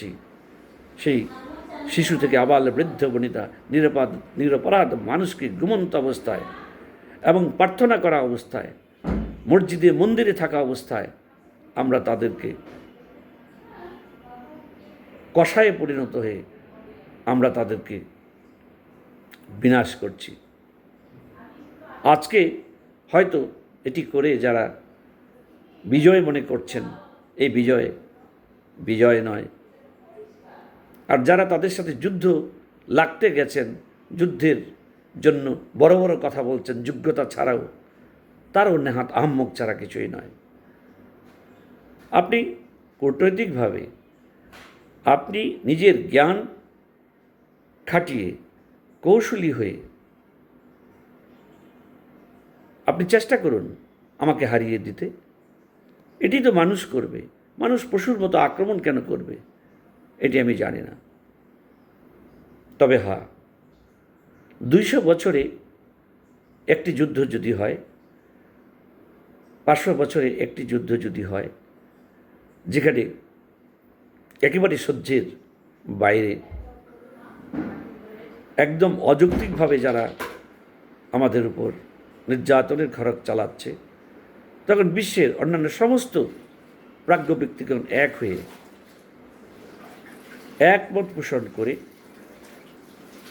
করছি, সেই শিশু থেকে আবাল বৃদ্ধ বনিতা নিরপরাধ মানুষকে ঘুমন্ত অবস্থায় এবং প্রার্থনা করা অবস্থায়, মসজিদে মন্দিরে থাকা অবস্থায় আমরা তাদেরকে কষায়ে পরিণত হয়ে আমরা তাদেরকে বিনাশ করছি। আজকে হয়তো এটি করে যারা বিজয় মনে করছেন, এই বিজয় নয়। আর যারা তাদের সাথে যুদ্ধ লাগতে গেছেন, যুদ্ধের জন্য বড় বড় কথা বলছেন যোগ্যতা ছাড়াও, তারও নেহাত আহম্মক ছাড়া কিছুই নয়। আপনি কূটনৈতিকভাবে আপনি নিজের জ্ঞান খাটিয়ে কৌশলী হয়ে আপনি চেষ্টা করুন আমাকে হারিয়ে দিতে। এটি তো মানুষ করবে, মানুষ পশুর মতো আক্রমণ কেন করবে এটি আমি জানি না। তবে হ্যাঁ, 200 বছরে একটি যুদ্ধ যদি হয়, 500 বছরে একটি যুদ্ধ যদি হয়, যেখানে একেবারে সহ্যের বাইরে একদম অযৌক্তিকভাবে যারা আমাদের উপর নির্যাতনের খড়গ চালাচ্ছে, তখন বিশ্বের অন্যান্য সমস্ত প্রাজ্ঞ ব্যক্তিগণ এক হয়ে একমত পোষণ করে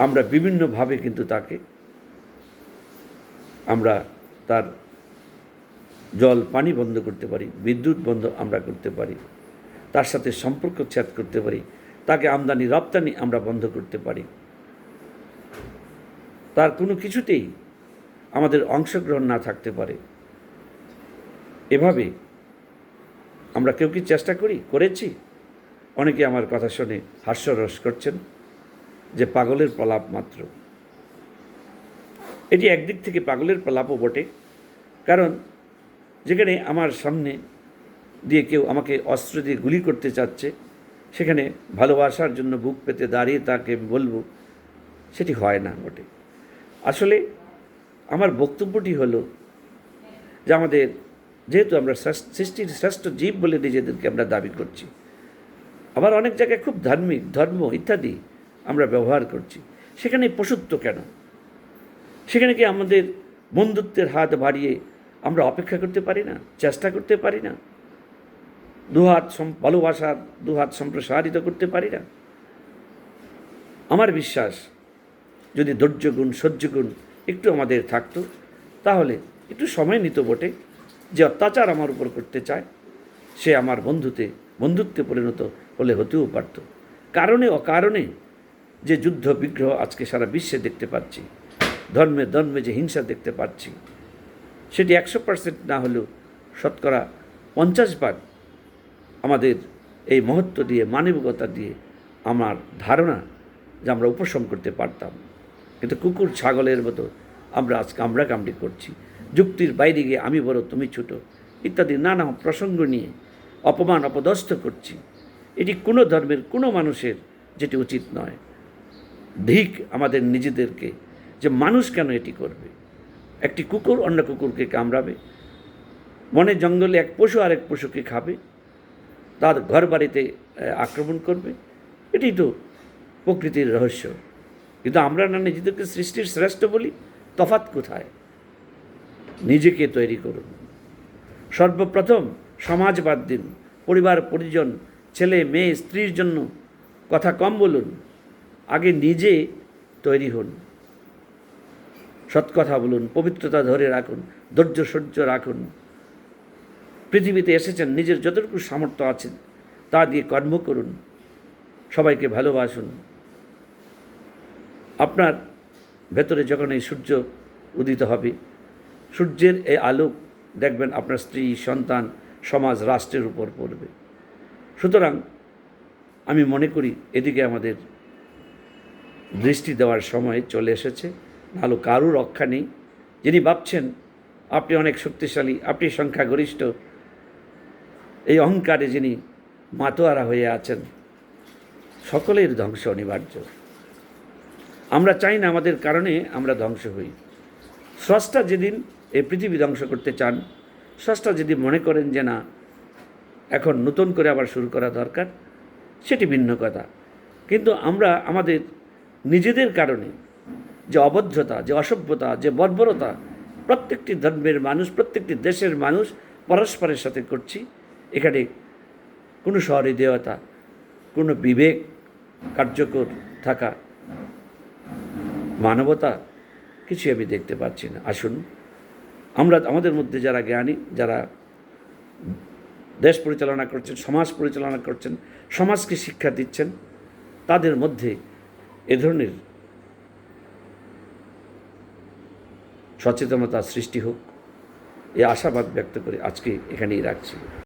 আমরা বিভিন্নভাবে কিন্তু তাকে আমরা তার জল পানি বন্ধ করতে পারি, বিদ্যুৎ বন্ধ আমরা করতে পারি, তার সাথে সম্পর্ক ছেদ করতে পারি, তাকে আমদানি রপ্তানি আমরা বন্ধ করতে পারি। তার কোনো কিছুতেই আমাদের অংশগ্রহণ না থাকতে পারে। এভাবে আমরা কেউ কি চেষ্টা করেছি? অনেকে আমার কথা শুনে হাস্যরস করছেন যে পাগলের প্রলাপ মাত্র। এটি একদিক থেকে পাগলের প্রলাপও বটে, কারণ যেখানে আমার সামনে দিয়ে কেউ আমাকে অস্ত্র দিয়ে গুলি করতে চাচ্ছে, সেখানে ভালোবাসার জন্য বুক পেতে দাঁড়িয়ে তাকে বলবো, সেটি হয় না বটে। আসলে আমার বক্তব্যটি হলো যে আমাদের যেহেতু আমরা সৃষ্টির শ্রেষ্ঠ জীব বলে নিজেদেরকে আমরা দাবি করছি, আবার অনেক জায়গায় খুব ধার্মিক ধর্ম ইত্যাদি আমরা ব্যবহার করছি, সেখানে পশুত্ব কেন? সেখানে কি আমাদের বন্ধুত্বের হাত বাড়িয়ে আমরা অপেক্ষা করতে পারি না, চেষ্টা করতে পারি না, দুহাত ভালোবাসার দুহাত সম্প্রসারিত করতে পারি না? আমার বিশ্বাস যদি ধৈর্যগুণ সহ্যগুণ একটু আমাদের থাকতো, তাহলে একটু সময় নিত বটে। যে অত্যাচার আমার উপর করতে চায় সে আমার বন্ধুত্বে পরিণত হতেও পারত। কারণে অকারণে যে যুদ্ধ বিগ্রহ আজকে সারা বিশ্বে দেখতে পাচ্ছি, ধর্মে যে হিংসা দেখতে পাচ্ছি, সেটি 100% না হলেও শতকরা 50 ভাগ আমাদের এই মহত্ব দিয়ে, মানবিকতা দিয়ে আমার ধারণা যে আমরা উপশম করতে পারতাম। কিন্তু কুকুর ছাগলের মতো আমরা আজ কামড়াকামড়ি করছি, যুক্তির বাইরে গিয়ে আমি বড় তুমি ছোট ইত্যাদি নানা প্রসঙ্গ নিয়ে অপমান অপদস্থ করছি। এটি কোনো ধর্মের কোনো মানুষের যেটি উচিত নয়। ধিক আমাদের নিজেদেরকে যে মানুষ কেন এটি করবে? একটি কুকুর অন্য কুকুরকে কামড়াবে, বনে জঙ্গলে এক পশু আরেক পশুকে খাবে, তার ঘর বাড়িতে আক্রমণ করবে, এটি তো প্রকৃতির রহস্য। কিন্তু আমরা না নিজেদেরকে সৃষ্টির শ্রেষ্ঠ বলি, তফাৎ কোথায়? নিজেকে তৈরি করুন। সর্বপ্রথম সমাজ বাদ দিন, পরিবার পরিজন ছেলে মেয়ে স্ত্রীর জন্য কথা কম বলুন, আগে নিজে তৈরি হন। সৎ কথা বলুন, পবিত্রতা ধরে রাখুন, ধৈর্য সহ্য রাখুন। পৃথিবীতে এসেছেন, নিজের যতটুকু সামর্থ্য আছে তা দিয়ে কর্ম করুন, সবাইকে ভালোবাসুন। আপনার ভেতরে যখন এই সূর্য উদিত হবে, সূর্যের এই আলো দেখবেন আপনার স্ত্রী, সন্তান, সমাজ, রাষ্ট্রের উপর পড়বে। সুতরাং আমি মনে করি এদিকে আমাদের দৃষ্টি দেওয়ার সময় চলে এসেছে, নাহলে কারুর রক্ষা নেই। যিনি ভাবছেন আপনি অনেক শক্তিশালী, আপনি সংখ্যাগরিষ্ঠ, এই অহংকারে যিনি মাতোয়ারা হয়ে আছেন, সকলের ধ্বংস অনিবার্য। আমরা চাই না আমাদের কারণে আমরা ধ্বংস হই। স্রষ্টা যেদিন এই পৃথিবী ধ্বংস করতে চান, স্রষ্টা যদি মনে করেন যে না এখন নতুন করে আবার শুরু করা দরকার, সেটি ভিন্ন কথা। কিন্তু আমরা আমাদের নিজেদের কারণে যে অভদ্রতা, যে অসভ্যতা, যে বর্বরতা প্রত্যেকটি ধর্মের মানুষ, প্রত্যেকটি দেশের মানুষ পরস্পরের সাথে করছি, এখানে কোনো সহৃদয়তা, কোনো বিবেক কার্যকর থাকা, মানবতা কিছু আমি দেখতে পাচ্ছি না। আসুন আমরা আমাদের মধ্যে যারা জ্ঞানী, যারা দেশ পরিচালনা করছেন, সমাজ পরিচালনা করছেন, সমাজকে শিক্ষা দিচ্ছেন, তাদের মধ্যে এ ধরনের সচেতনতা সৃষ্টি হোক, এই আশাবাদ ব্যক্ত করে আজকে এখানেই রাখছি।